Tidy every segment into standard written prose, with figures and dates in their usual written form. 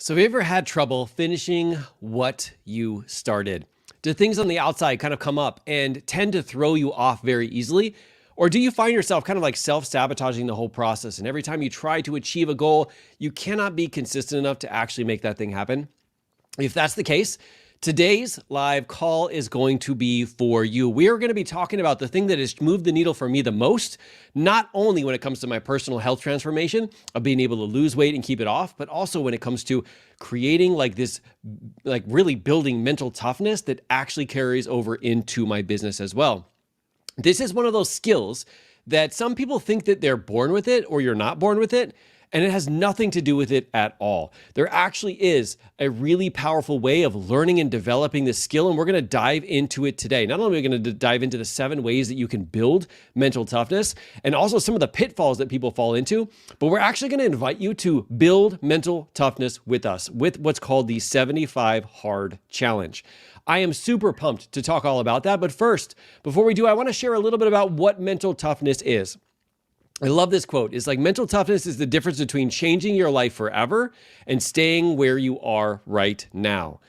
So have you ever had trouble finishing what you started? Do things on the outside kind of come up and tend to throw you off very easily? Or do you find yourself kind of like self-sabotaging the whole process? And every time you try to achieve a goal, you cannot be consistent enough to actually make that thing happen? If that's the case, today's live call is going to be for you. We are going to be talking about the thing that has moved the needle for me the most, not only when it comes to my personal health transformation of being able to lose weight and keep it off, but also when it comes to creating really building mental toughness that actually carries over into my business as well. This is one of those skills that some people think that they're born with it or you're not born with it. And it has nothing to do with it at all. There actually is a really powerful way of learning and developing this skill, and we're going to dive into it today. Not only are we going to dive into the 7 ways that you can build mental toughness and also some of the pitfalls that people fall into, but we're actually going to invite you to build mental toughness with us with what's called the 75 Hard Challenge. I am super pumped to talk all about that. But first, before we do, I want to share a little bit about what mental toughness is. I love this quote. It's like mental toughness is the difference between changing your life forever and staying where you are right now.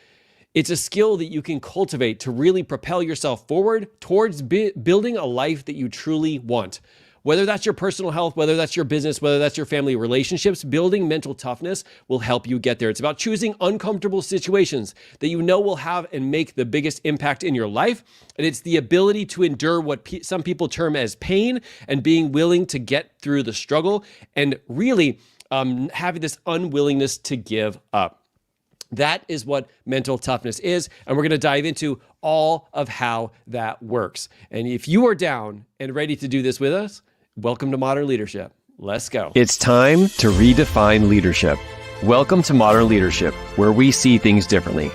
It's a skill that you can cultivate to really propel yourself forward towards building a life that you truly want. Whether that's your personal health, whether that's your business, whether that's your family relationships, building mental toughness will help you get there. It's about choosing uncomfortable situations that you know will have and make the biggest impact in your life. And it's the ability to endure what some people term as pain and being willing to get through the struggle and really having this unwillingness to give up. That is what mental toughness is, and we're going to dive into all of how that works. And if you are down and ready to do this with us, welcome to Modern Leadership. Let's go. It's time to redefine leadership. Welcome to Modern Leadership, where we see things differently.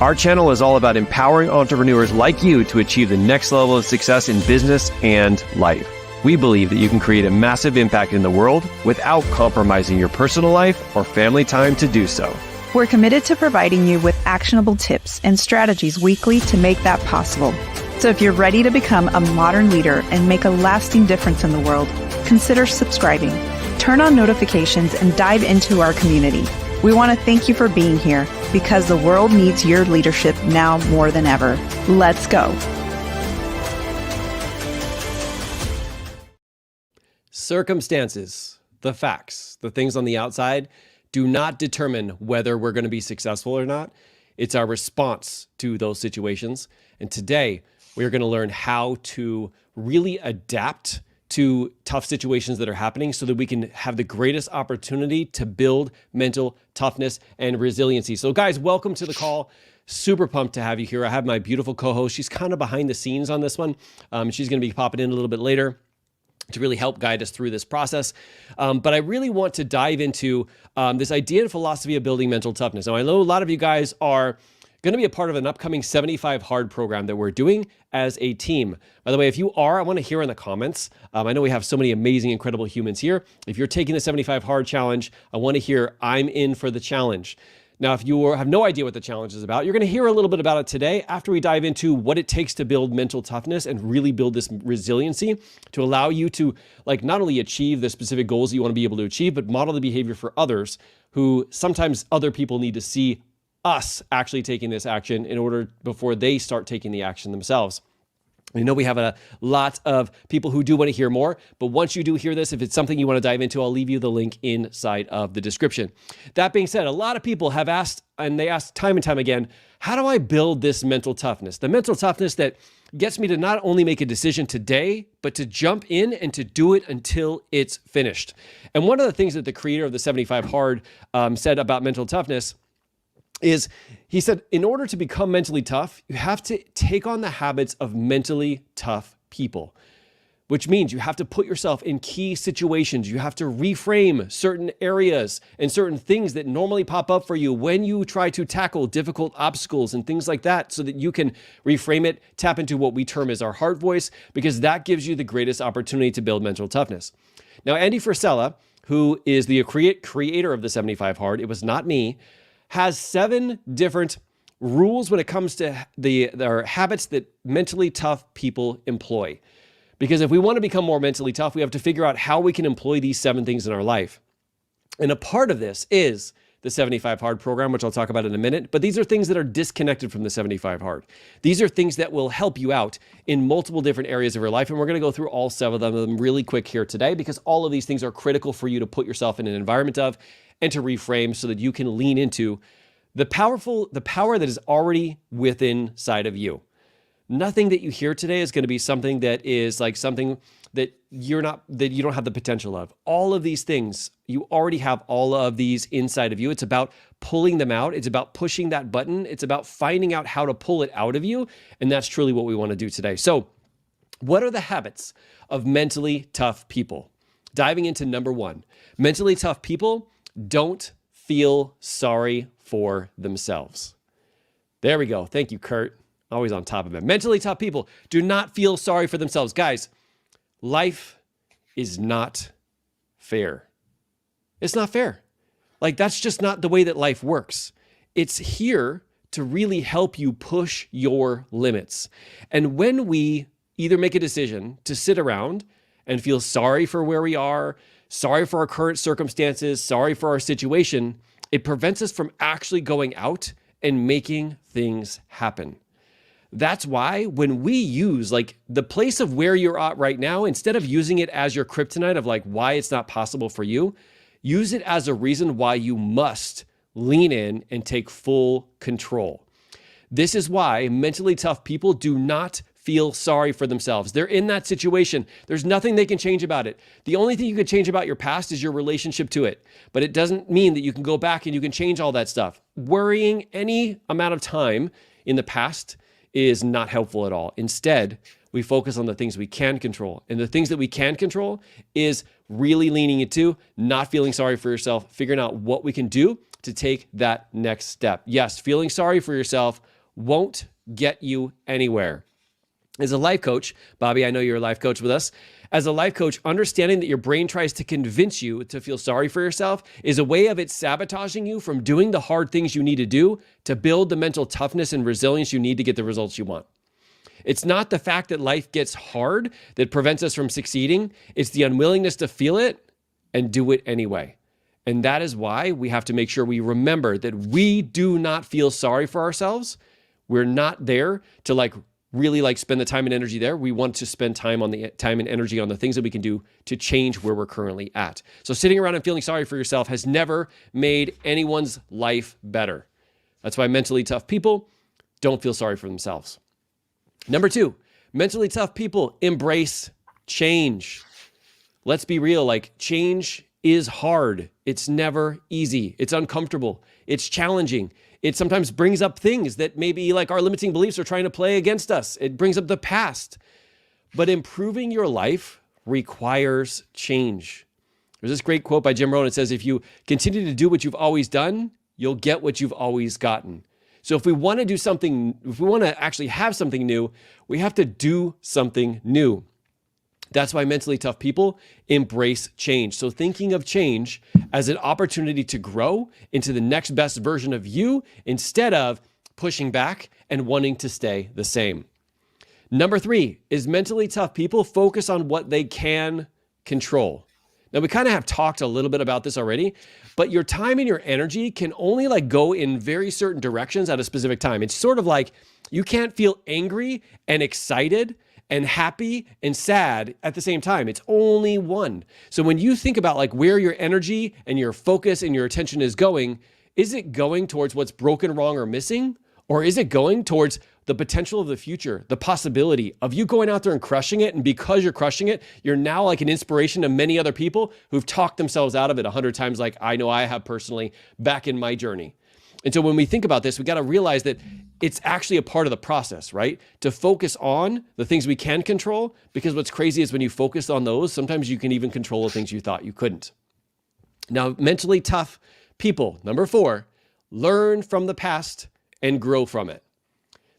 Our channel is all about empowering entrepreneurs like you to achieve the next level of success in business and life. We believe that you can create a massive impact in the world without compromising your personal life or family time to do so. We're committed to providing you with actionable tips and strategies weekly to make that possible. So if you're ready to become a modern leader and make a lasting difference in the world, consider subscribing. Turn on notifications and dive into our community. We want to thank you for being here because the world needs your leadership now more than ever. Let's go. Circumstances, the facts, the things on the outside do not determine whether we're going to be successful or not. It's our response to those situations. And today, we are going to learn how to really adapt to tough situations that are happening so that we can have the greatest opportunity to build mental toughness and resiliency. So guys, welcome to the call. Super pumped to have you here. I have my beautiful co-host. She's kind of behind the scenes on this one. She's going to be popping in a little bit later to really help guide us through this process. But I really want to dive into this idea and philosophy of building mental toughness. Now, I know a lot of you guys are going to be a part of an upcoming 75 Hard program that we're doing as a team. By the way, if you are, I want to hear in the comments. I know we have so many amazing, incredible humans here. If you're taking the 75 Hard challenge, I want to hear, I'm in for the challenge. Now, if you have no idea what the challenge is about, you're going to hear a little bit about it today after we dive into what it takes to build mental toughness and really build this resiliency to allow you to not only achieve the specific goals that you want to be able to achieve, but model the behavior for others who sometimes other people need to see us actually taking this action in order before they start taking the action themselves. I know we have a lot of people who do want to hear more, but once you do hear this, if it's something you want to dive into, I'll leave you the link inside of the description. That being said, a lot of people have asked, and they ask time and time again, how do I build this mental toughness? The mental toughness that gets me to not only make a decision today, but to jump in and to do it until it's finished. And one of the things that the creator of the 75 Hard said about mental toughness is he said, in order to become mentally tough, you have to take on the habits of mentally tough people, which means you have to put yourself in key situations. You have to reframe certain areas and certain things that normally pop up for you when you try to tackle difficult obstacles and things like that so that you can reframe it, tap into what we term as our heart voice, because that gives you the greatest opportunity to build mental toughness. Now, Andy Frisella, who is the creator of the 75 Hard, it was not me, has 7 different rules when it comes to their habits that mentally tough people employ. Because if we want to become more mentally tough, we have to figure out how we can employ these 7 things in our life. And a part of this is the 75 Hard program, which I'll talk about in a minute, but these are things that are disconnected from the 75 Hard. These are things that will help you out in multiple different areas of your life, and we're going to go through all 7 of them really quick here today because all of these things are critical for you to put yourself in an environment of and to reframe so that you can lean into the power that is already within inside of you. Nothing that you hear today is going to be something that is like something that you don't have the potential of. All of these things, you already have all of these inside of you. It's about pulling them out. It's about pushing that button. It's about finding out how to pull it out of you. And that's truly what we want to do today. So what are the habits of mentally tough people? Diving into number 1, mentally tough people don't feel sorry for themselves. There we go. Thank you, Kurt. Always on top of it. Mentally tough people do not feel sorry for themselves. Guys, life is not fair. It's not fair. Like, that's just not the way that life works. It's here to really help you push your limits. And when we either make a decision to sit around and feel sorry for where we are, sorry for our current circumstances, sorry for our situation, it prevents us from actually going out and making things happen. That's why when we use like the place of where you're at right now, instead of using it as your kryptonite of like why it's not possible for you, use it as a reason why you must lean in and take full control. This is why mentally tough people do not feel sorry for themselves. They're in that situation. There's nothing they can change about it. The only thing you can change about your past is your relationship to it. But it doesn't mean that you can go back and you can change all that stuff. Worrying any amount of time in the past is not helpful at all. Instead, we focus on the things we can control. And the things that we can control is really leaning into not feeling sorry for yourself, figuring out what we can do to take that next step. Yes, feeling sorry for yourself won't get you anywhere. As a life coach, Bobby, I know you're a life coach with us. As a life coach, understanding that your brain tries to convince you to feel sorry for yourself is a way of it sabotaging you from doing the hard things you need to do to build the mental toughness and resilience you need to get the results you want. It's not the fact that life gets hard that prevents us from succeeding. It's the unwillingness to feel it and do it anyway. And that is why we have to make sure we remember that we do not feel sorry for ourselves. We're not there to really spend the time and energy there. We want to spend time and energy on the things that we can do to change where we're currently at. So sitting around and feeling sorry for yourself has never made anyone's life better. That's why mentally tough people don't feel sorry for themselves. Number 2, mentally tough people embrace change. Let's be real, change is hard. It's never easy. It's uncomfortable. It's challenging. It sometimes brings up things that maybe our limiting beliefs are trying to play against us. It brings up the past. But improving your life requires change. There's this great quote by Jim Rohn. It says, if you continue to do what you've always done, you'll get what you've always gotten. So if we want to do something, if we want to actually have something new, we have to do something new. That's why mentally tough people embrace change. So thinking of change as an opportunity to grow into the next best version of you instead of pushing back and wanting to stay the same. Number 3 is mentally tough people focus on what they can control. Now, we kind of have talked a little bit about this already, but your time and your energy can only go in very certain directions at a specific time. It's sort of like you can't feel angry and excited and happy and sad at the same time. It's only one. So when you think about where your energy and your focus and your attention is going, is it going towards what's broken, wrong, or missing? Or is it going towards the potential of the future, the possibility of you going out there and crushing it? And because you're crushing it, you're now an inspiration to many other people who've talked themselves out of it 100 times, like I know I have personally back in my journey. And so when we think about this, we got to realize that it's actually a part of the process, right? To focus on the things we can control, because what's crazy is when you focus on those, sometimes you can even control the things you thought you couldn't. Now, mentally tough people, number 4, learn from the past and grow from it.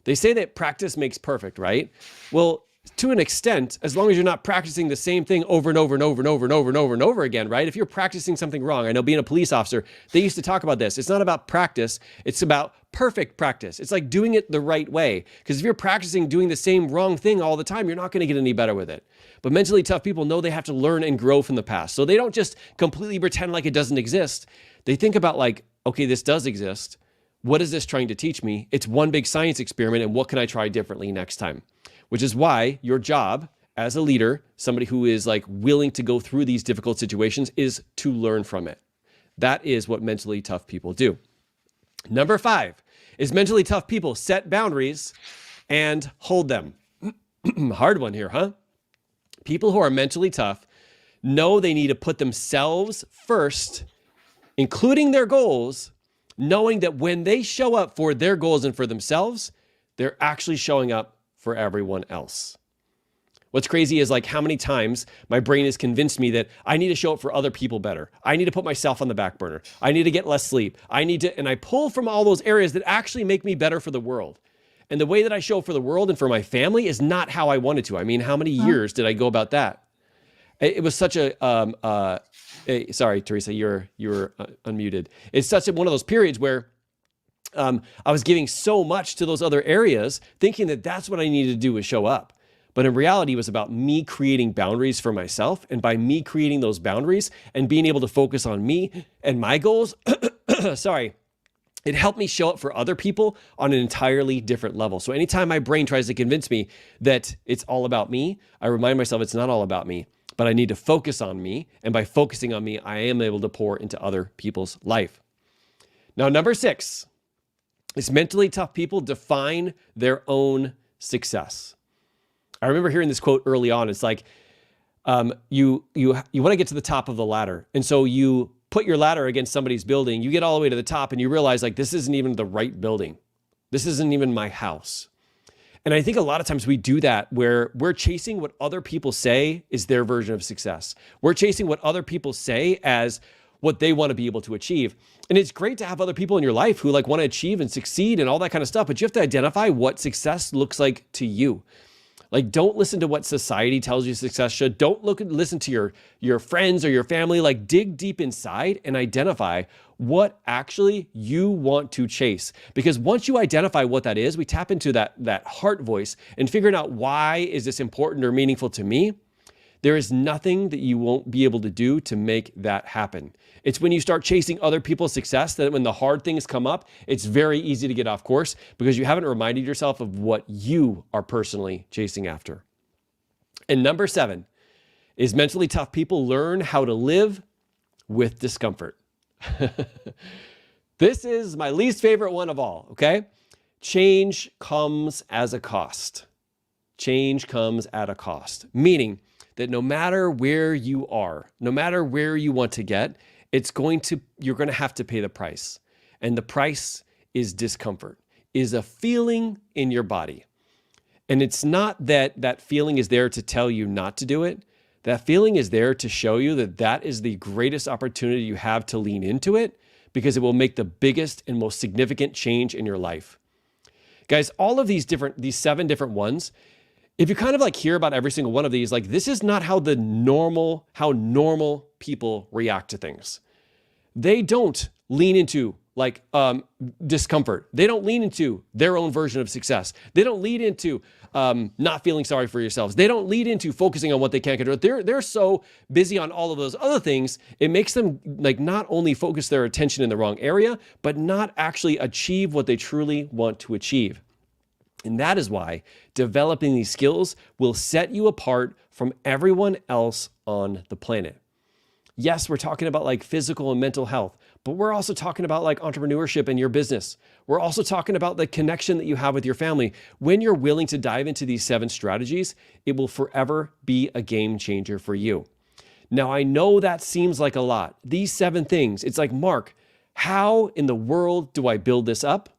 They say that practice makes perfect, right? Well, to an extent, as long as you're not practicing the same thing over and over and over and over and over and over and over again, right? If you're practicing something wrong, I know being a police officer, they used to talk about this. It's not about practice. It's about perfect practice. It's like doing it the right way. Because if you're practicing doing the same wrong thing all the time, you're not going to get any better with it. But mentally tough people know they have to learn and grow from the past. So they don't just completely pretend like it doesn't exist. They think about okay, this does exist. What is this trying to teach me? It's one big science experiment, and what can I try differently next time? Which is why your job as a leader, somebody who is like willing to go through these difficult situations, is to learn from it. That is what mentally tough people do. Number 5 is mentally tough people set boundaries and hold them. Hard one here, huh? People who are mentally tough know they need to put themselves first, including their goals, knowing that when they show up for their goals and for themselves, they're actually showing up for everyone else. What's crazy is like how many times my brain has convinced me that I need to show up for other people better. I need to put myself on the back burner. I need to get less sleep. And I pull from all those areas that actually make me better for the world. And the way that I show up for the world and for my family is not how I wanted to. I mean, how many years did I go about that? It was such a, sorry, Teresa, you were unmuted. It's such one of those periods where I was giving so much to those other areas, thinking that that's what I needed to do was show up. But in reality, it was about me creating boundaries for myself. And by me creating those boundaries and being able to focus on me and my goals, sorry, it helped me show up for other people on an entirely different level. So anytime my brain tries to convince me that it's all about me, I remind myself it's not all about me, but I need to focus on me. And by focusing on me, I am able to pour into other people's life. Now, number 6 is mentally tough people define their own success. I remember hearing this quote early on. It's like, you want to get to the top of the ladder. And so you put your ladder against somebody's building, you get all the way to the top and you realize like, this isn't even the right building. This isn't even my house. And I think a lot of times we do that where we're chasing what other people say is their version of success. We're chasing what other people say as what they want to be able to achieve. And it's great to have other people in your life who like want to achieve and succeed and all that kind of stuff, but you have to identify what success looks like to you. Like, don't listen to what society tells you success should. Don't listen to your friends or your family. Like, dig deep inside and identify what actually you want to chase. Because once you identify what that is, we tap into that heart voice and figuring out why is this important or meaningful to me. There is nothing that you won't be able to do to make that happen. It's when you start chasing other people's success that when the hard things come up, it's very easy to get off course because you haven't reminded yourself of what you are personally chasing after. And number 7 is mentally tough people learn how to live with discomfort. This is my least favorite one of all, okay? Change comes as a cost. Change comes at a cost, meaning that no matter where you are, no matter where you want to get, you're going to have to pay the price. And the price is discomfort, is a feeling in your body. And it's not that that feeling is there to tell you not to do it. That feeling is there to show you that that is the greatest opportunity you have to lean into it because it will make the biggest and most significant change in your life. Guys, all of these 7 different ones, if you kind of like hear about every single one of these, like this is not how normal people react to things. They don't lean into like discomfort. They don't lean into their own version of success. They don't lead into not feeling sorry for yourselves. They don't lead into focusing on what they can't control. They're so busy on all of those other things. It makes them like not only focus their attention in the wrong area, but not actually achieve what they truly want to achieve. And that is why developing these skills will set you apart from everyone else on the planet. Yes, we're talking about like physical and mental health, but we're also talking about like entrepreneurship in your business. We're also talking about the connection that you have with your family. When you're willing to dive into these 7 strategies, it will forever be a game changer for you. Now, I know that seems like a lot. These 7 things, it's like, Mark, how in the world do I build this up?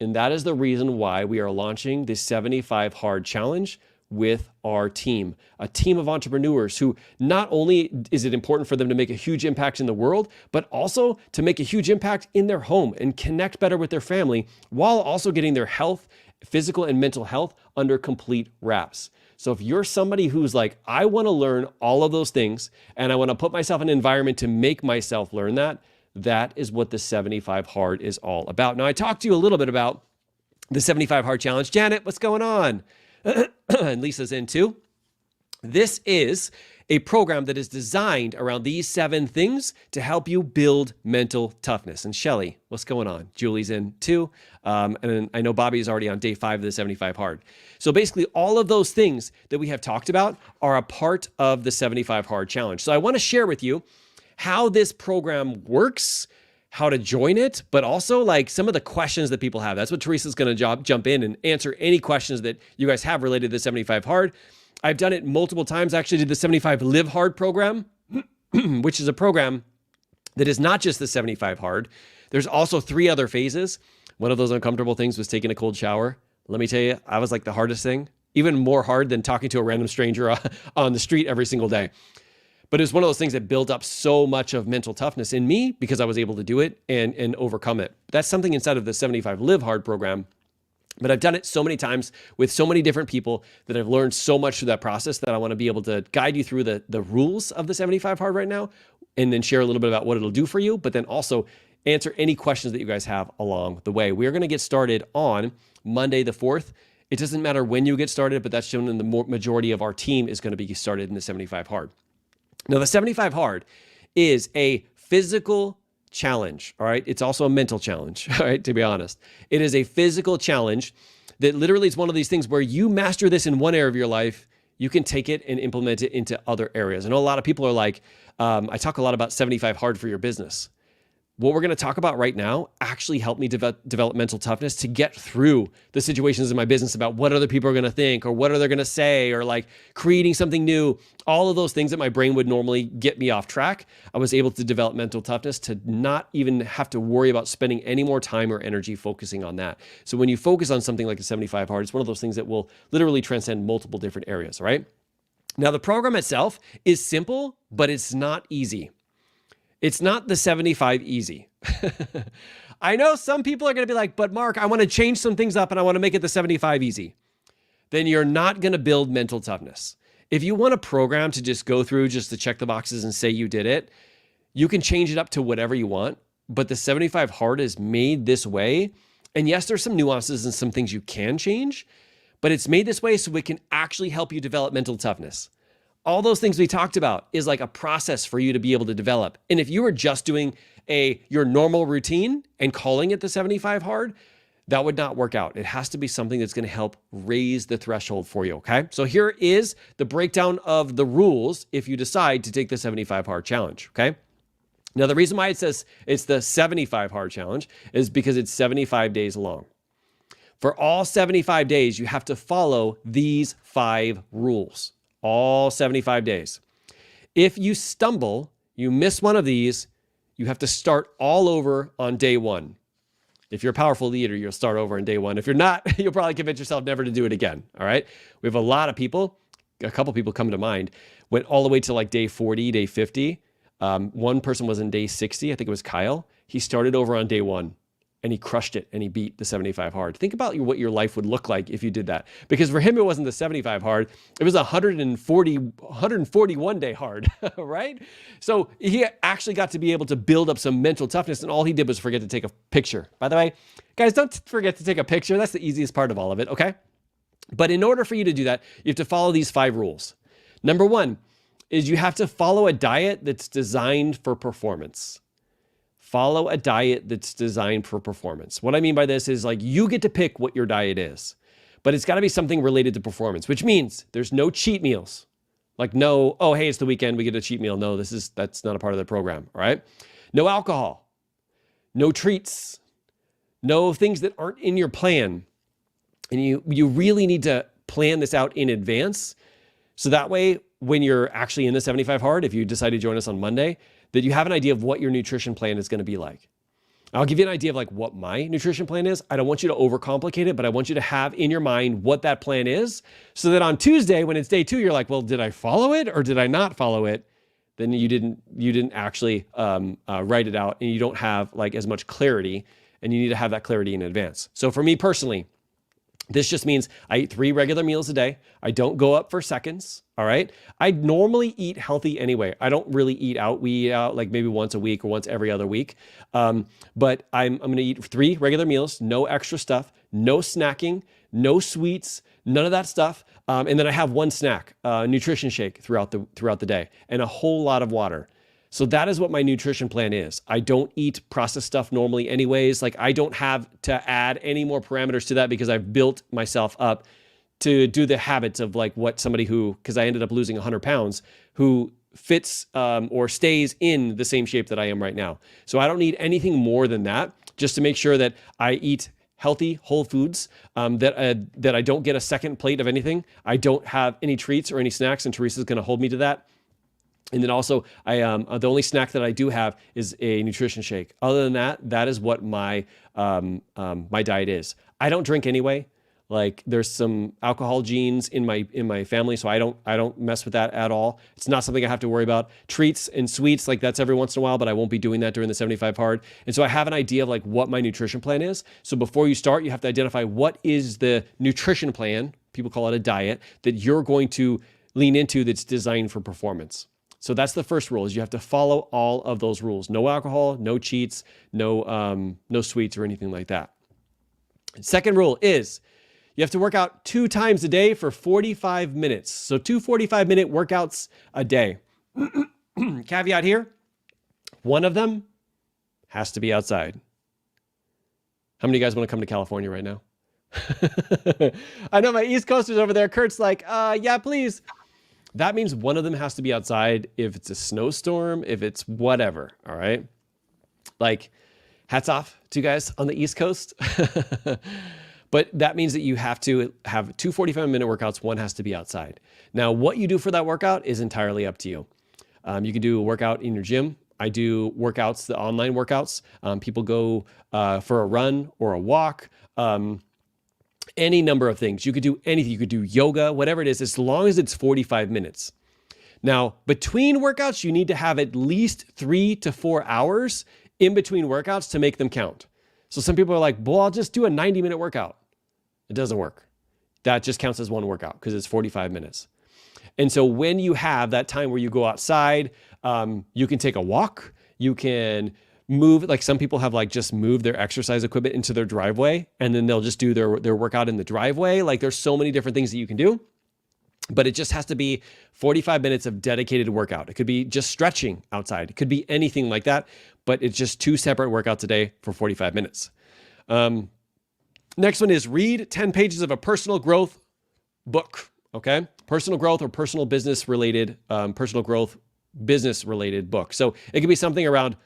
And that is the reason why we are launching this 75 Hard Challenge with our team, a team of entrepreneurs who not only is it important for them to make a huge impact in the world, but also to make a huge impact in their home and connect better with their family while also getting their health, physical and mental health under complete wraps. So if you're somebody who's like, I want to learn all of those things and I want to put myself in an environment to make myself learn that, that is what the 75 Hard is all about. Now, I talked to you a little bit about the 75 Hard Challenge. Janet, what's going on? And Lisa's in too. This is a program that is designed around these 7 things to help you build mental toughness. And Shelly, what's going on? Julie's in too. And I know Bobby is already on day 5 of the 75 Hard. So basically all of those things that we have talked about are a part of the 75 Hard challenge. So I want to share with you how this program works, how to join it, but also like some of the questions that people have. That's what Teresa's going to jump in and answer any questions that you guys have related to the 75 Hard. I've done it multiple times. I actually did the 75 Live Hard program, which is a program that is not just the 75 Hard. There's also 3 other phases. One of those uncomfortable things was taking a cold shower. Let me tell you, I was like the hardest thing, even more hard than talking to a random stranger on the street every single day. But it's one of those things that built up so much of mental toughness in me because I was able to do it and overcome it. That's something inside of the 75 Live Hard program. But I've done it so many times with so many different people that I've learned so much through that process that I want to be able to guide you through the rules of the 75 Hard right now, and then share a little bit about what it'll do for you, but then also answer any questions that you guys have along the way. We are going to get started on Monday the 4th. It doesn't matter when you get started, but that's shown in the majority of our team is going to be started in the 75 Hard. Now, the 75 Hard is a physical challenge, all right? It's also a mental challenge, all right, to be honest. It is a physical challenge that literally is one of these things where you master this in one area of your life, you can take it and implement it into other areas. I know a lot of people are like, I talk a lot about 75 Hard for your business. What we're going to talk about right now actually helped me develop mental toughness to get through the situations in my business about what other people are going to think or what are they going to say or like creating something new. All of those things that my brain would normally get me off track, I was able to develop mental toughness to not even have to worry about spending any more time or energy focusing on that. So when you focus on something like the 75 Hard, it's one of those things that will literally transcend multiple different areas, right? Now, the program itself is simple, but it's not easy. It's not the 75 easy. I know some people are going to be like, but Mark, I want to change some things up and I want to make it the 75 easy. Then you're not going to build mental toughness. If you want a program to just go through just to check the boxes and say you did it, you can change it up to whatever you want. But the 75 Hard is made this way. And yes, there's some nuances and some things you can change, but it's made this way so it can actually help you develop mental toughness. All those things we talked about is like a process for you to be able to develop. And if you were just doing your normal routine and calling it the 75 Hard, that would not work out. It has to be something that's going to help raise the threshold for you, okay? So here is the breakdown of the rules if you decide to take the 75 Hard challenge, okay? Now, the reason why it says it's the 75 Hard challenge is because it's 75 days long. For all 75 days, you have to follow these 5 rules. All 75 days. If you stumble, you miss one of these, you have to start all over on day 1. If you're a powerful leader, you'll start over on day 1. If you're not, you'll probably convince yourself never to do it again. All right. We have a lot of people, a couple people come to mind, went all the way to like day 40, day 50. One person was in day 60. I think it was Kyle. He started over on day 1. And he crushed it and he beat the 75 Hard. Think about what your life would look like if you did that. Because for him, it wasn't the 75 Hard. It was 141 day hard, right? So he actually got to be able to build up some mental toughness, and all he did was forget to take a picture. By the way, guys, don't forget to take a picture. That's the easiest part of all of it, okay? But in order for you to do that, you have to follow these 5 rules. Number 1 is you have to follow a diet that's designed for performance. Follow a diet that's designed for performance. What I mean by this is like you get to pick what your diet is, but it's got to be something related to performance, which means there's no cheat meals. Like no, oh, hey, it's the weekend, we get a cheat meal. No, that's not a part of the program, all right? No alcohol, no treats, no things that aren't in your plan. And you really need to plan this out in advance. So that way, when you're actually in the 75 Hard, if you decide to join us on Monday, that you have an idea of what your nutrition plan is going to be like. I'll give you an idea of like what my nutrition plan is. I don't want you to overcomplicate it, but I want you to have in your mind what that plan is so that on Tuesday, when it's day 2, you're like, well, did I follow it or did I not follow it? Then you didn't actually write it out and you don't have like as much clarity, and you need to have that clarity in advance. So for me personally, this just means I eat 3 regular meals a day. I don't go up for seconds, all right? I normally eat healthy anyway. I don't really eat out. We eat out like maybe once a week or once every other week. But I'm going to eat 3 regular meals, no extra stuff, no snacking, no sweets, none of that stuff. And then I have one snack, nutrition shake throughout the day, and a whole lot of water. So that is what my nutrition plan is. I don't eat processed stuff normally anyways. Like I don't have to add any more parameters to that because I've built myself up to do the habits of like what somebody who, because I ended up losing 100 pounds, who fits or stays in the same shape that I am right now. So I don't need anything more than that just to make sure that I eat healthy, whole foods, that I don't get a second plate of anything. I don't have any treats or any snacks, and Teresa's going to hold me to that. And then also, the only snack that I do have is a nutrition shake. Other than that, that is what my my diet is. I don't drink anyway. Like there's some alcohol genes in my family, so I don't mess with that at all. It's not something I have to worry about. Treats and sweets, like that's every once in a while, but I won't be doing that during the 75 hard. And so I have an idea of like what my nutrition plan is. So before you start, you have to identify what is the nutrition plan, people call it a diet, that you're going to lean into that's designed for performance. So that's the first rule, is you have to follow all of those rules. No alcohol, no cheats, no sweets or anything like that. Second rule is you have to work out 2 times a day for 45 minutes. So 2 45-minute workouts a day. Caveat here, one of them has to be outside. How many of you guys want to come to California right now? I know my East Coasters over there. Kurt's like, yeah, please. That means one of them has to be outside if it's a snowstorm, if it's whatever, all right? Like, hats off to you guys on the East Coast. But that means that you have to have 2 45-minute workouts. One has to be outside. Now, what you do for that workout is entirely up to you. You can do a workout in your gym. I do workouts, the online workouts. People go for a run or a walk. Any number of things. You could do anything. You could do yoga, whatever it is, as long as it's 45 minutes. Now, between workouts, you need to have at least 3 to 4 hours in between workouts to make them count. So some people are like, well, I'll just do a 90-minute workout. It doesn't work. That just counts as one workout because it's 45 minutes. And so when you have that time where you go outside, you can take a walk, you can move, like some people have like just moved their exercise equipment into their driveway and then they'll just do their workout in the driveway. Like there's so many different things that you can do, but it just has to be 45 minutes of dedicated workout. It could be just stretching outside. It could be anything like that, but it's just 2 separate workouts a day for 45 minutes. Next one is read 10 pages of a personal growth book. Okay. Personal growth or personal business related book. So it could be something around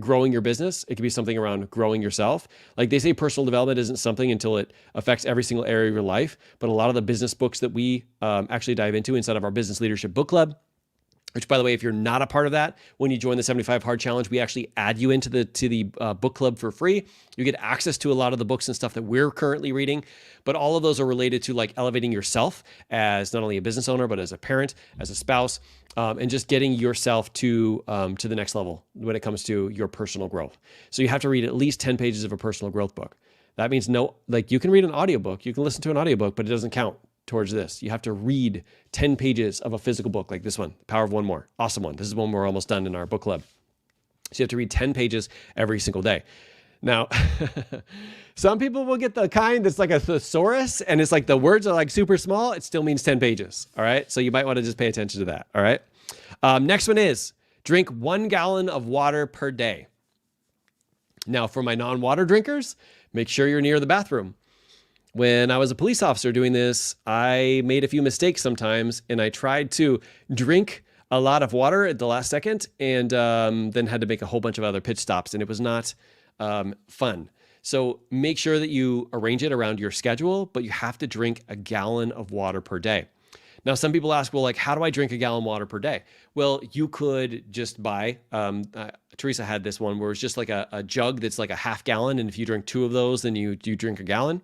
growing your business. It could be something around growing yourself. Like they say, personal development isn't something until it affects every single area of your life. But a lot of the business books that we actually dive into inside of our business leadership book club, which by the way, if you're not a part of that, when you join the 75 Hard Challenge, we actually add you into the book club for free. You get access to a lot of the books and stuff that we're currently reading, but all of those are related to like elevating yourself as not only a business owner, but as a parent, as a spouse, and just getting yourself to the next level when it comes to your personal growth. So you have to read at least 10 pages of a personal growth book. That means you can read an audiobook, you can listen to an audiobook, but it doesn't count towards this. You have to read 10 pages of a physical book like this one, Power of One More. Awesome one. This is one we're almost done in our book club. So you have to read 10 pages every single day. Now, some people will get the kind that's like a thesaurus and it's like the words are like super small. It still means 10 pages. All right. So you might want to just pay attention to that. All right. Next one is drink 1 gallon of water per day. Now for my non-water drinkers, make sure you're near the bathroom. When I was a police officer doing this, I made a few mistakes sometimes and I tried to drink a lot of water at the last second and then had to make a whole bunch of other pit stops and it was not fun. So make sure that you arrange it around your schedule, but you have to drink 1 gallon of water per day. Now, some people ask, well, like, how do I drink 1 gallon of water per day? Well, you could just buy, Teresa had this one where it's just like a jug that's like a half gallon. And if you drink 2 of those, then you drink 1 gallon.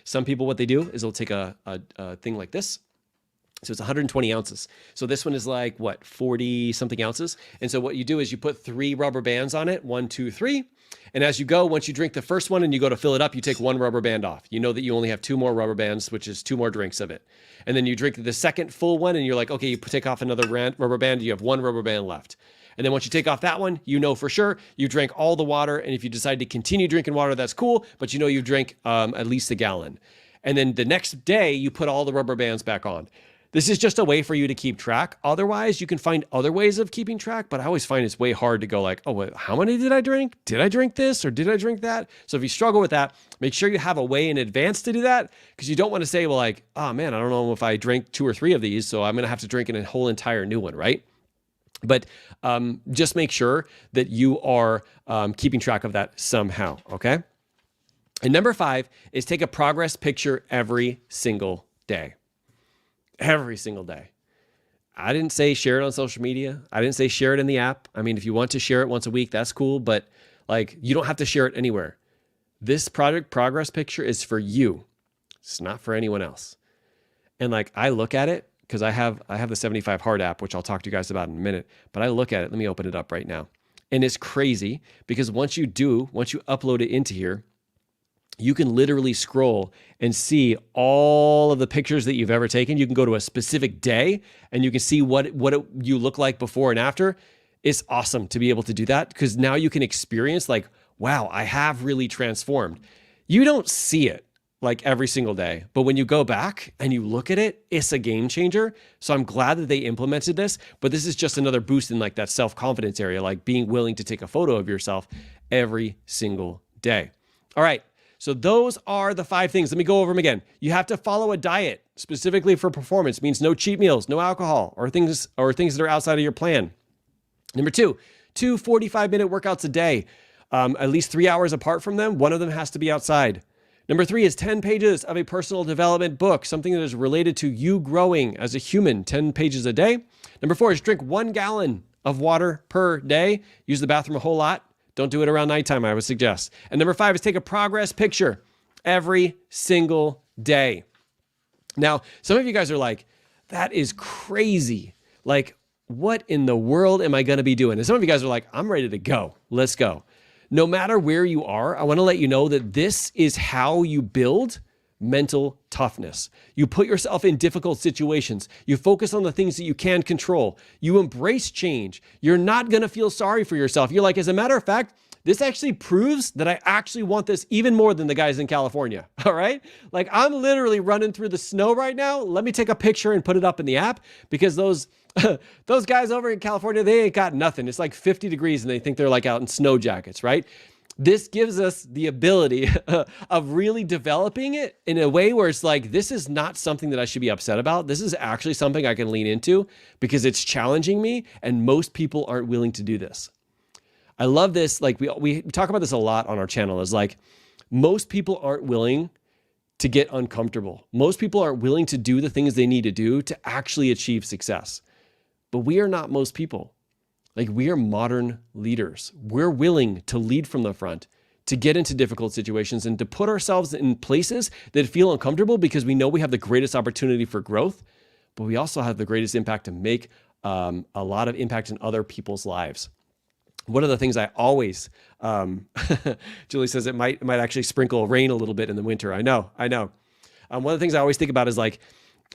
Some people, what they do is they'll take a thing like this. So it's 120 ounces. So this one is like, 40 something ounces. And so what you do is you put 3 rubber bands on it, 1, 2, 3. And as you go, once you drink the first one and you go to fill it up, you take 1 rubber band off. You know that you only have 2 more rubber bands, which is 2 more drinks of it. And then you drink the second full one and you're like, okay, you take off another rubber band. You have 1 rubber band left. And then once you take off that one, you know for sure you drank all the water. And if you decide to continue drinking water, that's cool. But you know you drank at least 1 gallon. And then the next day, you put all the rubber bands back on. This is just a way for you to keep track. Otherwise, you can find other ways of keeping track, but I always find it's way hard to go like, oh, wait, how many did I drink? Did I drink this or did I drink that? So if you struggle with that, make sure you have a way in advance to do that, because you don't want to say, well, like, oh man, I don't know if I drank 2 or 3 of these, so I'm going to have to drink a whole entire new one, right? But just make sure that you are keeping track of that somehow, okay? And number 5 is take a progress picture every single day. Every single day. I didn't say share it on social media. I didn't say share it in the app. I mean, if you want to share it once a week, that's cool, but like you don't have to share it anywhere. This project progress picture is for you. It's not for anyone else. And like I look at it because I have the 75 Hard app, which I'll talk to you guys about in a minute, but I look at it. Let me open it up right now. And it's crazy because once you upload it into here, you can literally scroll and see all of the pictures that you've ever taken. You can go to a specific day and you can see what you look like before and after. It's awesome to be able to do that because now you can experience like, wow, I have really transformed. You don't see it like every single day, but when you go back and you look at it, it's a game changer. So I'm glad that they implemented this, but this is just another boost in like that self-confidence area, like being willing to take a photo of yourself every single day. All right. So those are the 5 things. Let me go over them again. You have to follow a diet specifically for performance. It means no cheat meals, no alcohol, or things that are outside of your plan. Number 2, 2 45-minute workouts a day, at least 3 hours apart from them. One of them has to be outside. Number 3 is 10 pages of a personal development book, something that is related to you growing as a human, 10 pages a day. Number 4 is drink 1 gallon of water per day. Use the bathroom a whole lot. Don't do it around nighttime, I would suggest. And number 5 is take a progress picture every single day. Now, some of you guys are like, that is crazy. Like, what in the world am I going to be doing? And some of you guys are like, I'm ready to go. Let's go. No matter where you are, I want to let you know that this is how you build mental toughness. You put yourself in difficult situations. You focus on the things that you can control. You embrace change. You're not going to feel sorry for yourself. You're like, as a matter of fact, this actually proves that I actually want this even more than the guys in California. All right. Like I'm literally running through the snow right now. Let me take a picture and put it up in the app because those guys over in California, they ain't got nothing. It's like 50 degrees and they think they're like out in snow jackets, right? This gives us the ability of really developing it in a way where it's like, this is not something that I should be upset about. This is actually something I can lean into because it's challenging me and most people aren't willing to do this. I love this. Like we talk about this a lot on our channel is like, most people aren't willing to get uncomfortable. Most people aren't willing to do the things they need to do to actually achieve success. But we are not most people. Like we are modern leaders. We're willing to lead from the front, to get into difficult situations and to put ourselves in places that feel uncomfortable because we know we have the greatest opportunity for growth, but we also have the greatest impact to make a lot of impact in other people's lives. One of the things I always, Julie says it might actually sprinkle rain a little bit in the winter. I know. One of the things I always think about is like,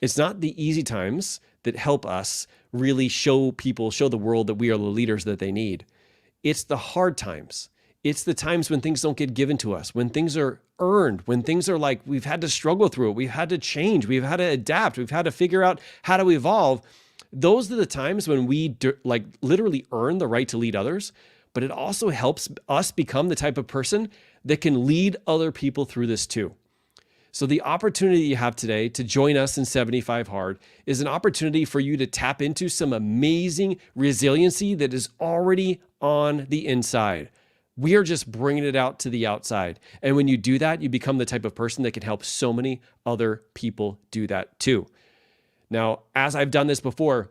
it's not the easy times that help us really show the world that we are the leaders that they need. It's the hard times. It's the times when things don't get given to us, when things are earned, when things are like, we've had to struggle through it. We've had to change. We've had to adapt. We've had to figure out how to evolve. Those are the times when we like literally earn the right to lead others, but it also helps us become the type of person that can lead other people through this too. So the opportunity you have today to join us in 75 Hard is an opportunity for you to tap into some amazing resiliency that is already on the inside. We are just bringing it out to the outside. And when you do that, you become the type of person that can help so many other people do that too. Now, as I've done this before,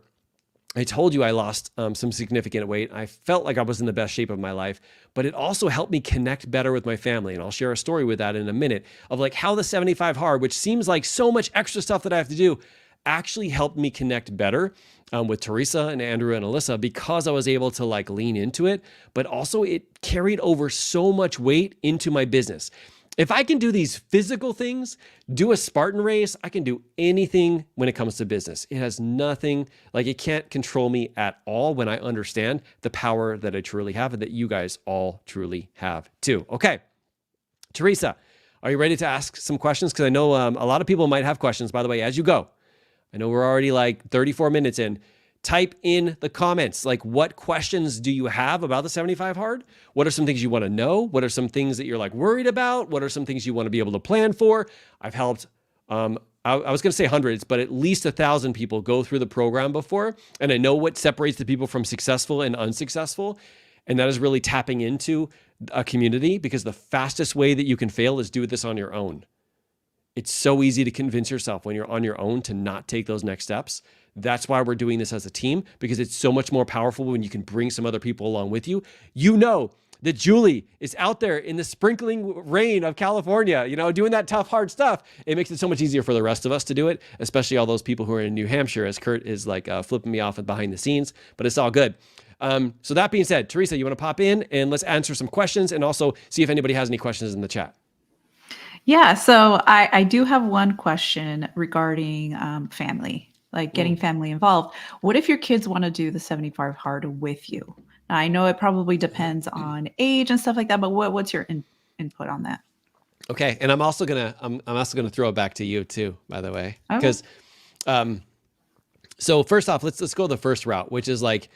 I told you I lost some significant weight. I felt like I was in the best shape of my life, but it also helped me connect better with my family. And I'll share a story with that in a minute of like how the 75 Hard, which seems like so much extra stuff that I have to do, actually helped me connect better with Teresa and Andrew and Alyssa because I was able to like lean into it, but also it carried over so much weight into my business. If I can do these physical things, do a Spartan race, I can do anything when it comes to business. It has nothing, like it can't control me at all when I understand the power that I truly have and that you guys all truly have too. Okay, Teresa, Are you ready to ask some questions? Because I know a lot of people might have questions, by the way, as you go. I know we're already like 34 minutes in. Type in the comments, like, what questions do you have about the 75 hard? What are some things you want to know? What are some things that you're like worried about? What are some things you want to be able to plan for? I've helped, I was going to say hundreds, but at least 1,000 people go through the program before. And I know what separates the people from successful and unsuccessful. And that is really tapping into a community, because the fastest way that you can fail is do this on your own. It's so easy to convince yourself when you're on your own to not take those next steps. That's why we're doing this as a team, because it's so much more powerful when you can bring some other people along with you. You know that Julie is out there in the sprinkling rain of California, doing that tough, hard stuff. It makes it so much easier for the rest of us to do it, especially all those people who are in New Hampshire, as Kurt is like flipping me off behind the scenes, but it's all good. So that being said, Teresa, you want to pop in and let's answer some questions and also see if anybody has any questions in the chat. Yeah, so I do have one question regarding family, like getting family involved. What if your kids want to do the 75 hard with you? Now, I know it probably depends on age and stuff like that, but what's your input on that? Okay, and I'm also gonna throw it back to you too, by the way, Okay. because so first off, let's go the first route, which is like,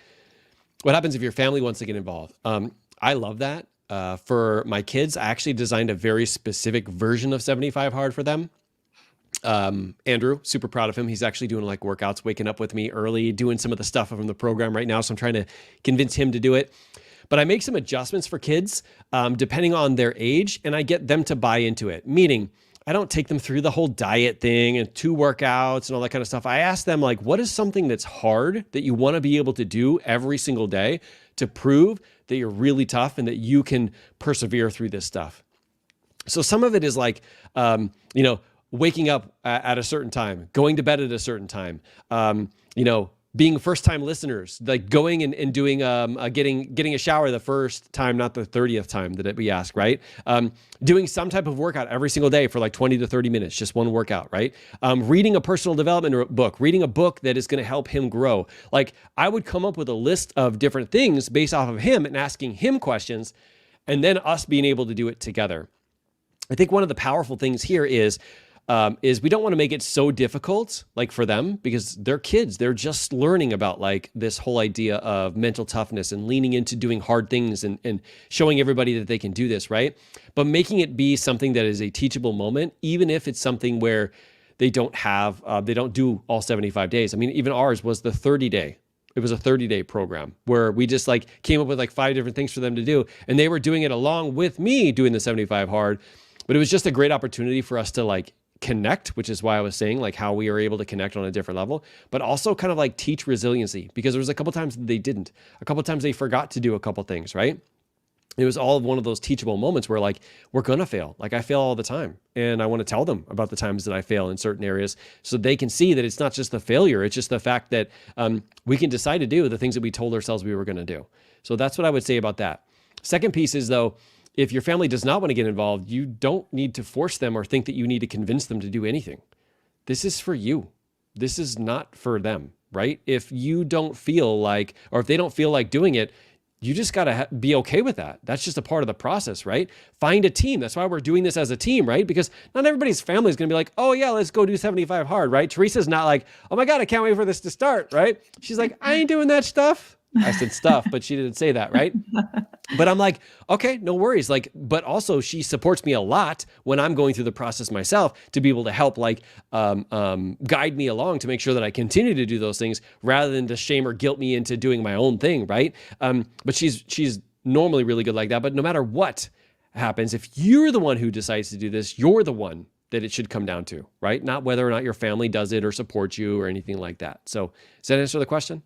what happens if your family wants to get involved? I love that. For my kids, I actually designed a very specific version of 75 hard for them. Andrew, super proud of him. He's actually doing like workouts, waking up with me early, doing some of the stuff from the program right now. So I'm trying to convince him to do it. But I make some adjustments for kids depending on their age, and I get them to buy into it. Meaning, I don't take them through the whole diet thing and 2 workouts and all that kind of stuff. I ask them, like, what is something that's hard that you want to be able to do every single day to prove that you're really tough and that you can persevere through this stuff? So some of it is like, waking up at a certain time, going to bed at a certain time, being first-time listeners, like going and doing, getting a shower the first time, not the 30th time that we ask, right? Doing some type of workout every single day for like 20 to 30 minutes, just one workout, right? Reading a personal development book, reading a book that is going to help him grow. Like, I would come up with a list of different things based off of him and asking him questions, and then us being able to do it together. I think one of the powerful things here is we don't want to make it so difficult, like for them, because they're kids. They're just learning about like this whole idea of mental toughness and leaning into doing hard things and showing everybody that they can do this, right? But making it be something that is a teachable moment, even if it's something where they don't do all 75 days. I mean, even ours was the 30-day. It was a 30-day program where we just like came up with like 5 different things for them to do. And they were doing it along with me doing the 75 hard, but it was just a great opportunity for us to like connect, which is why I was saying like how we are able to connect on a different level, but also kind of like teach resiliency, because there was a couple times they didn't, a couple times they forgot to do a couple things, right? It was all one of those teachable moments where like, we're going to fail. Like, I fail all the time. And I want to tell them about the times that I fail in certain areas so they can see that it's not just the failure. It's just the fact that we can decide to do the things that we told ourselves we were going to do. So that's what I would say about that. Second piece is though, if your family does not want to get involved, you don't need to force them or think that you need to convince them to do anything. This is for you. This is not for them, right? If you don't feel like, or if they don't feel like doing it, you just got to be okay with that. That's just a part of the process, right? Find a team. That's why we're doing this as a team, right? Because not everybody's family is going to be like, oh yeah, let's go do 75 hard, right? Teresa's not like, oh my God, I can't wait for this to start, right? She's like, I ain't doing that stuff. I said stuff, but she didn't say that, right? But I'm like, okay, no worries. Like, but also she supports me a lot when I'm going through the process myself to be able to help, like, guide me along to make sure that I continue to do those things rather than to shame or guilt me into doing my own thing, right? But she's normally really good like that. But no matter what happens, if you're the one who decides to do this, you're the one that it should come down to, right? Not whether or not your family does it or supports you or anything like that. So does that answer the question?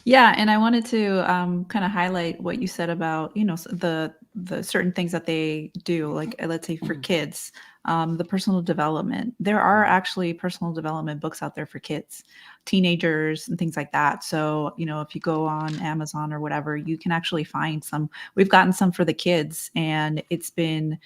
Yeah, and I wanted to kind of highlight what you said about, the certain things that they do, like let's say for kids, the personal development. There are actually personal development books out there for kids, teenagers, and things like that. So, if you go on Amazon or whatever, you can actually find some. We've gotten some for the kids, and it's been.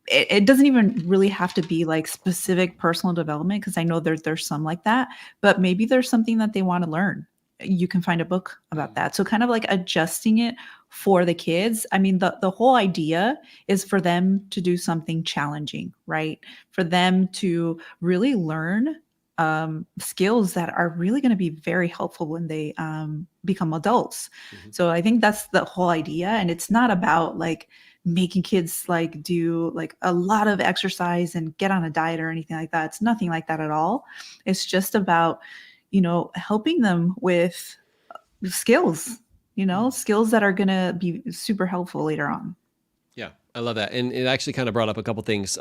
It doesn't even really have to be like specific personal development, because I know there's some like that, but maybe there's something that they want to learn. you can find a book about that. So kind of like adjusting it for the kids. I mean, the whole idea is for them to do something challenging, right? For them to really learn skills that are really going to be very helpful when they become adults. Mhm. So I think that's the whole idea. And it's not about like making kids like do like a lot of exercise and get on a diet or anything like that. It's nothing like that at all. It's just about, helping them with skills, skills that are going to be super helpful later on. Yeah, I love that. And it actually kind of brought up a couple things.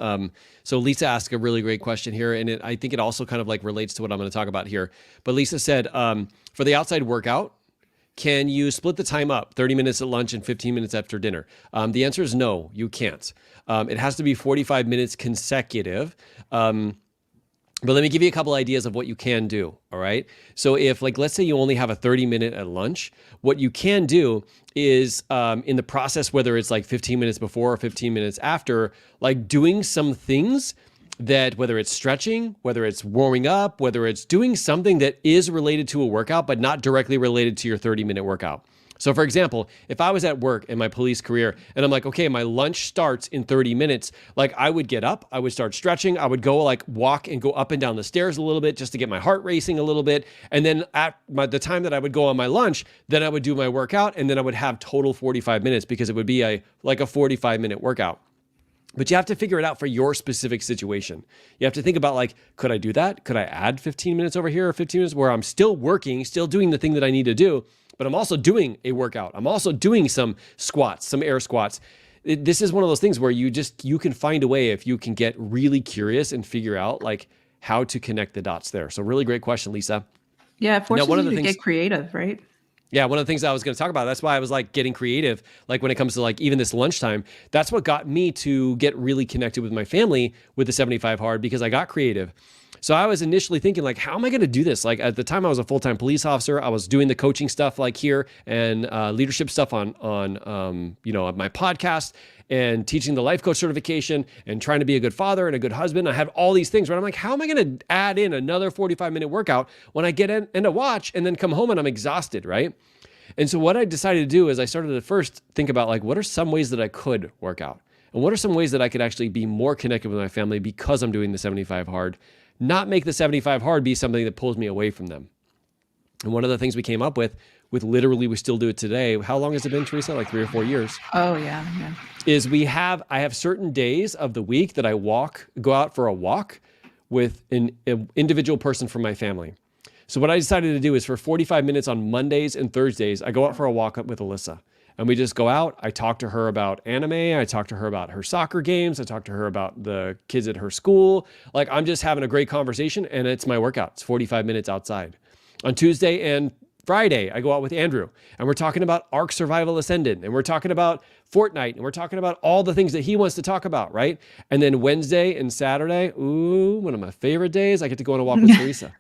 So Lisa asked a really great question here. And I think it also kind of like relates to what I'm going to talk about here. But Lisa said, for the outside workout, can you split the time up, 30 minutes at lunch and 15 minutes after dinner? The answer is no, you can't. It has to be 45 minutes consecutive. But let me give you a couple ideas of what you can do, all right? So if, like, let's say you only have a 30-minute at lunch, what you can do is in the process, whether it's like 15 minutes before or 15 minutes after, like doing some things that, whether it's stretching, whether it's warming up, whether it's doing something that is related to a workout, but not directly related to your 30-minute workout. So for example, if I was at work in my police career and I'm like, okay, my lunch starts in 30 minutes, like I would get up, I would start stretching, I would go like walk and go up and down the stairs a little bit just to get my heart racing a little bit. And then at the time that I would go on my lunch, then I would do my workout and then I would have total 45 minutes because it would be a 45-minute workout. But you have to figure it out for your specific situation. You have to think about like, could I do that? Could I add 15 minutes over here or 15 minutes where I'm still working, still doing the thing that I need to do, but I'm also doing a workout. I'm also doing some squats, some air squats. This is one of those things where you can find a way if you can get really curious and figure out like how to connect the dots there. So really great question, Lisa. Yeah, it forces you to get creative, right? Yeah, one of the things I was going to talk about, that's why I was like getting creative, like when it comes to like even this lunchtime, that's what got me to get really connected with my family with the 75 hard because I got creative. So I was initially thinking like, how am I going to do this? Like at the time I was a full-time police officer, I was doing the coaching stuff like here and leadership stuff on my podcast and teaching the life coach certification and trying to be a good father and a good husband. I had all these things, right? I'm like, how am I going to add in another 45-minute workout when I get in a watch and then come home and I'm exhausted, right? And so what I decided to do is I started to first think about like, what are some ways that I could work out? And what are some ways that I could actually be more connected with my family because I'm doing the 75 hard? Not make the 75 hard be something that pulls me away from them. And one of the things we came up with literally, we still do it today. How long has it been, Teresa? Like 3 or 4 years. Oh yeah. Is I have certain days of the week that I go out for a walk with an individual person from my family. So what I decided to do is for 45 minutes on Mondays and Thursdays, I go out for a walk with Alyssa. And we just go out. I talk to her about anime. I talk to her about her soccer games. I talk to her about the kids at her school. Like I'm just having a great conversation and it's my workout. It's 45 minutes outside. On Tuesday and Friday, I go out with Andrew and we're talking about Ark Survival Ascendant and we're talking about Fortnite and we're talking about all the things that he wants to talk about, right? And then Wednesday and Saturday, one of my favorite days, I get to go on a walk with Teresa.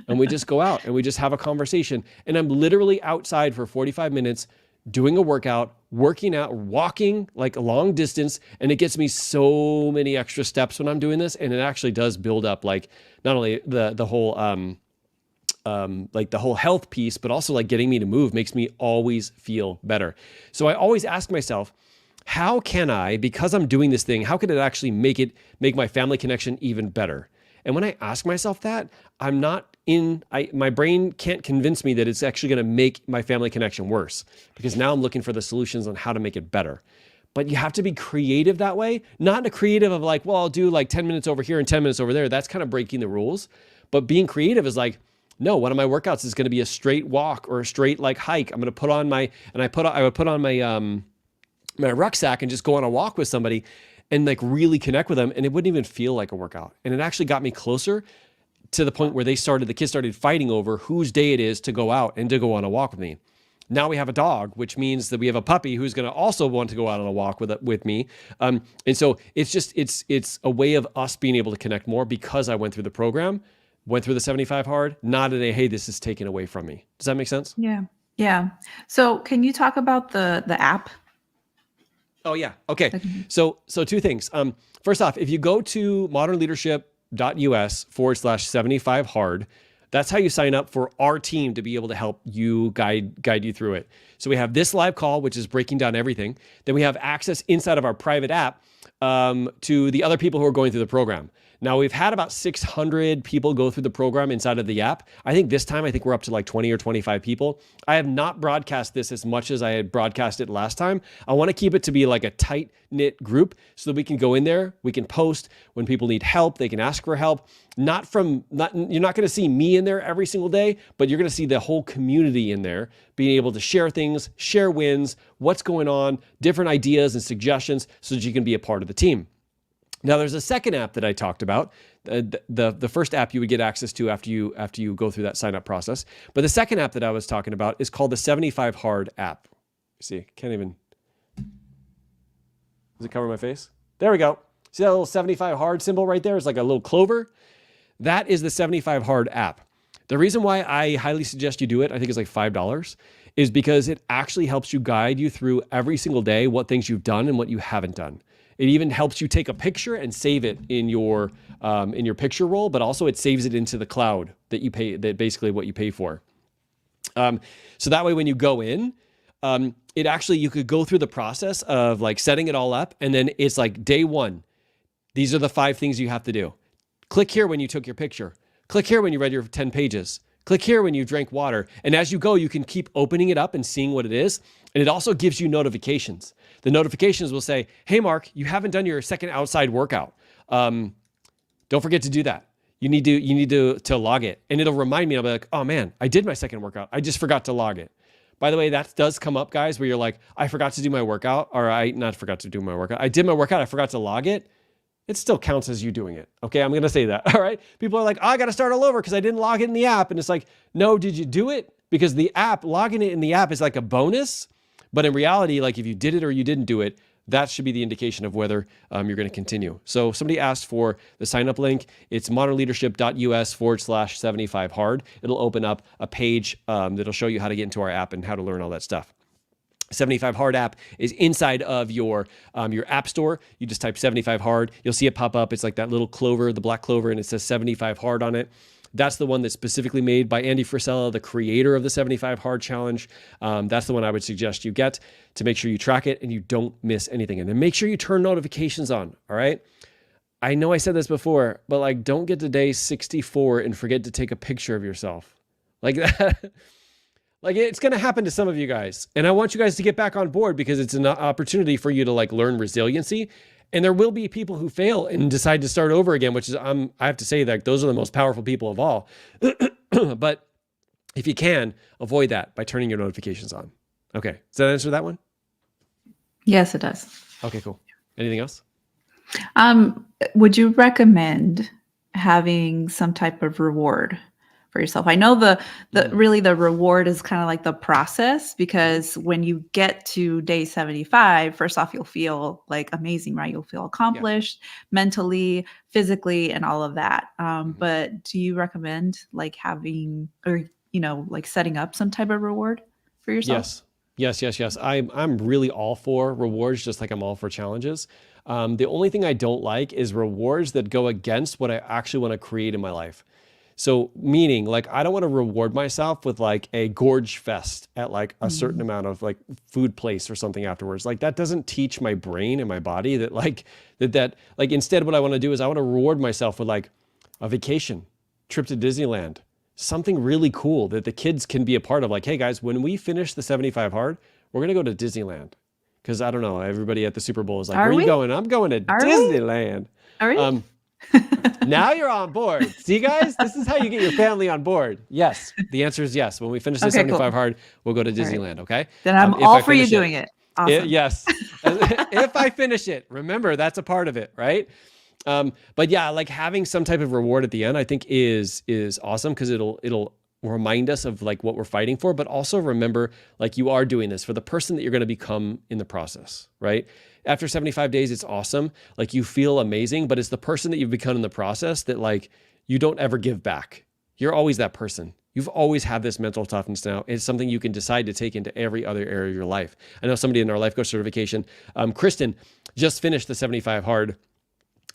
And we just go out and we just have a conversation. And I'm literally outside for 45 minutes doing a workout, working out, walking like a long distance. And it gets me so many extra steps when I'm doing this. And it actually does build up like not only the whole, like the whole health piece, but also like getting me to move makes me always feel better. So I always ask myself, how can I, because I'm doing this thing, how could it actually make my family connection even better? And when I ask myself that, my brain can't convince me that it's actually going to make my family connection worse because now I'm looking for the solutions on how to make it better. But you have to be creative that way, not a creative of like, well, I'll do like 10 minutes over here and 10 minutes over there. That's kind of breaking the rules. But being creative is like, no, one of my workouts is going to be a straight walk or a straight like hike. I'm going to put on I would put on my rucksack and just go on a walk with somebody and like really connect with them. And it wouldn't even feel like a workout. And it actually got me closer to the point where the kids started fighting over whose day it is to go out and to go on a walk with me. Now we have a dog, which means that we have a puppy who's going to also want to go out on a walk with me. And so it's a way of us being able to connect more because I went through the program, went through the 75 hard, not in a, hey, this is taken away from me. Does that make sense? Yeah. Yeah. So can you talk about the app? Oh yeah. Okay. So 2 things. First off, if you go to modernleadership.us/75 hard, That's how you sign up for our team to be able to help you guide you through it. So we have this live call, which is breaking down everything. Then we have access inside of our private app to the other people who are going through the program. Now, we've had about 600 people go through the program inside of the app. I think this time, we're up to like 20 or 25 people. I have not broadcast this as much as I had broadcast it last time. I want to keep it to be like a tight-knit group so that we can go in there, we can post when people need help, they can ask for help. You're not going to see me in there every single day, but you're going to see the whole community in there being able to share things, share wins, what's going on, different ideas and suggestions so that you can be a part of the team. Now, there's a second app that I talked about. The first app you would get access to after you go through that sign up process. But the second app that I was talking about is called the 75 Hard app. See, can't even. Does it cover my face? There we go. See that little 75 Hard symbol right there? It's like a little clover. That is the 75 Hard app. The reason why I highly suggest you do it, I think it's like $5, is because it actually helps you guide you through every single day what things you've done and what you haven't done. It even helps you take a picture and save it in your picture roll, but also it saves it into the cloud that you pay, that basically what you pay for. So that way when you go in, you could go through the process of like setting it all up, and then it's like day one. These are the 5 things you have to do. Click here when you took your picture. Click here when you read your 10 pages. Click here when you drank water. And as you go, you can keep opening it up and seeing what it is. And it also gives you notifications. The notifications will say, hey, Mark, you haven't done your second outside workout. Don't forget to do that. You need to log it. And it'll remind me, I'll be like, oh man, I did my second workout. I just forgot to log it. By the way, that does come up, guys, where you're like, I forgot to do my workout, or I did my workout, I forgot to log it. It still counts as you doing it. Okay, I'm going to say that. All right. People are like, oh, I got to start all over because I didn't log it in the app. And it's like, no, did you do it? Because the app, logging it in the app is like a bonus. But in reality, like if you did it or you didn't do it, that should be the indication of whether you're going to continue. So somebody asked for the sign up link. It's modernleadership.us/75 hard. It'll open up a page that'll show you how to get into our app and how to learn all that stuff. 75 Hard app is inside of your app store. You just type 75 Hard. You'll see it pop up. It's like that little clover, the black clover, and it says 75 Hard on it. That's the one that's specifically made by Andy Frisella, the creator of the 75 Hard Challenge. That's the one I would suggest you get to make sure you track it and you don't miss anything. And then make sure you turn notifications on, all right? I know I said this before, but like don't get to day 64 and forget to take a picture of yourself. Like that. Like it's going to happen to some of you guys. And I want you guys to get back on board because it's an opportunity for you to like learn resiliency. And there will be people who fail and decide to start over again, which is, I have to say that those are the most powerful people of all. But if you can, avoid that by turning your notifications on. Okay. Does that answer that one? Yes, it does. Okay, cool. Anything else? Would you recommend having some type of reward for yourself? I know really the reward is kind of like the process, because when you get to day 75, first off, you'll feel like amazing, right? You'll feel accomplished mentally, physically, and all of that. But do you recommend like having, or, like setting up some type of reward for yourself? Yes. I'm really all for rewards, just like I'm all for challenges. The only thing I don't like is rewards that go against what I actually want to create in my life. So meaning like, I don't want to reward myself with like a gorge fest at like a certain amount of like food place or something afterwards. Like that doesn't teach my brain and my body that instead what I want to do is I want to reward myself with like a vacation, trip to Disneyland, something really cool that the kids can be a part of. Like, hey guys, when we finish the 75 Hard, we're going to go to Disneyland. Cause I don't know, everybody at the Super Bowl is like, where are you going? I'm going to Disneyland. Are we? Now you're on board. See, guys, this is how you get your family on board. Yes. The answer is yes. When we finish the 75 Hard, we'll go to Disneyland. Okay. Then I'm all for you doing it. Awesome. Yes. If I finish it, remember that's a part of it. Right. But yeah, like having some type of reward at the end, I think is awesome. Cause it'll remind us of like what we're fighting for, but also remember like you are doing this for the person that you're going to become in the process. Right. After 75 days, it's awesome. Like you feel amazing, but it's the person that you've become in the process that like you don't ever give back. You're always that person. You've always had this mental toughness now. It's something you can decide to take into every other area of your life. I know somebody in our life coach certification, Kristen, just finished the 75 Hard.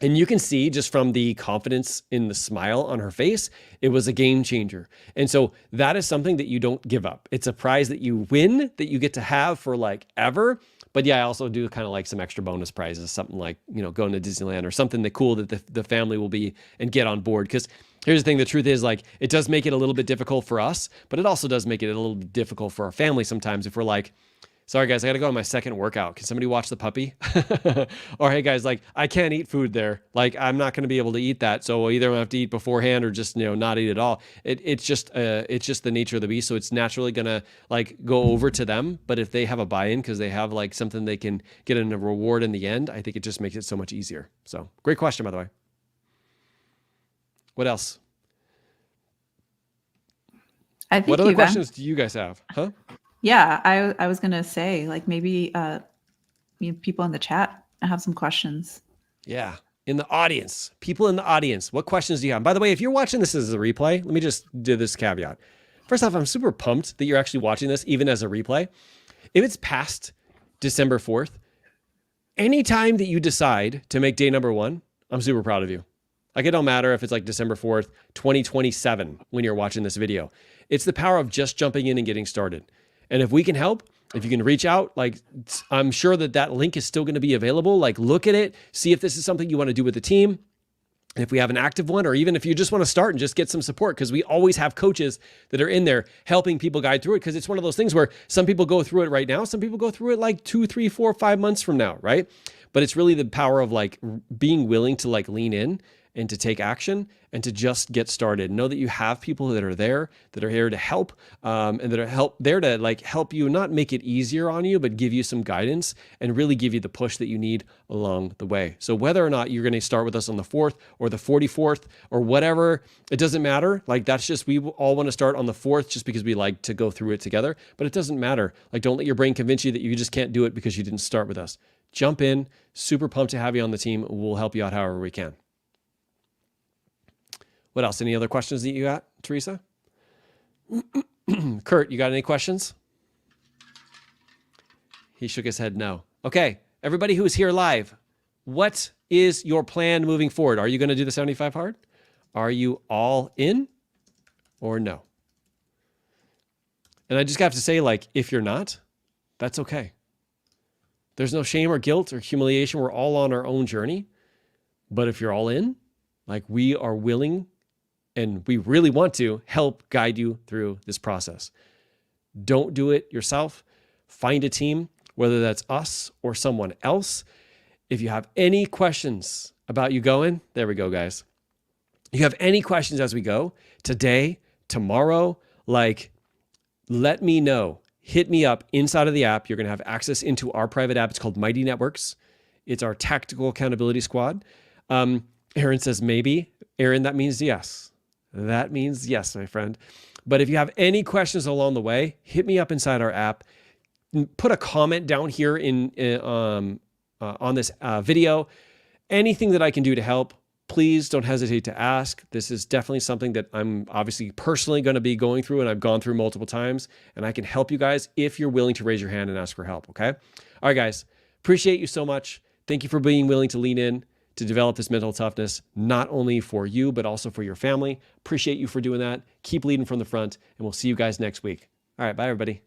And you can see just from the confidence in the smile on her face, it was a game changer. And so that is something that you don't give up. It's a prize that you win, that you get to have for like ever. But yeah, I also do kind of like some extra bonus prizes, something like, going to Disneyland or something that cool that the family will be and get on board. Because here's the thing, the truth is like, it does make it a little bit difficult for us, but it also does make it a little bit difficult for our family sometimes if we're like, sorry guys, I got to go on my second workout. Can somebody watch the puppy? Or hey guys, like I can't eat food there. Like I'm not going to be able to eat that. So either I have to eat beforehand or just, not eat at all. It's just the nature of the beast. So it's naturally going to like go over to them. But if they have a buy-in because they have like something they can get in a reward in the end, I think it just makes it so much easier. So great question, by the way. What else? I think what other questions do you guys have? Huh? Yeah, I was gonna say like maybe people in the chat have some questions. Yeah, in the audience, people in the audience, what questions do you have? By the way, if you're watching this as a replay, let me just do this caveat. First off, I'm super pumped that you're actually watching this even as a replay. If it's past December 4th, anytime that you decide to make day number 1, I'm super proud of you. Like it don't matter if it's like December 4th, 2027 when you're watching this video. It's the power of just jumping in and getting started. And if we can help, if you can reach out, like I'm sure that link is still going to be available. Like look at it, see if this is something you want to do with the team. And if we have an active one, or even if you just want to start and just get some support, because we always have coaches that are in there helping people guide through it. Because it's one of those things where some people go through it right now. Some people go through it like 2, 3, 4, 5 months from now, right? But it's really the power of like being willing to like lean in and to take action and to just get started. Know that you have people that are there, that are here to help, and that are there to like help you, not make it easier on you, but give you some guidance and really give you the push that you need along the way. So whether or not you're going to start with us on the 4th or the 44th or whatever, it doesn't matter. Like that's just, we all want to start on the 4th just because we like to go through it together, but it doesn't matter. Like don't let your brain convince you that you just can't do it because you didn't start with us. Jump in, super pumped to have you on the team. We'll help you out however we can. What else? Any other questions that you got, Teresa? Kurt, you got any questions? He shook his head no. Okay, everybody who's here live, what is your plan moving forward? Are you going to do the 75 hard? Are you all in or no? And I just have to say, like, if you're not, that's okay. There's no shame or guilt or humiliation. We're all on our own journey. But if you're all in, like we are willing and we really want to help guide you through this process. Don't do it yourself. Find a team, whether that's us or someone else. If you have any questions about you going, there we go, guys. You have any questions as we go today, tomorrow, like let me know. Hit me up inside of the app. You're going to have access into our private app. It's called Mighty Networks. It's our tactical accountability squad. Aaron says maybe. Aaron, that means yes. That means yes, my friend. But if you have any questions along the way, hit me up inside our app. Put a comment down here on this video. Anything that I can do to help, please don't hesitate to ask. This is definitely something that I'm obviously personally going to be going through and I've gone through multiple times, and I can help you guys if you're willing to raise your hand and ask for help, okay? All right, guys. Appreciate you so much. Thank you for being willing to lean in to develop this mental toughness, not only for you, but also for your family. Appreciate you for doing that. Keep leading from the front, and we'll see you guys next week. All right, bye, everybody.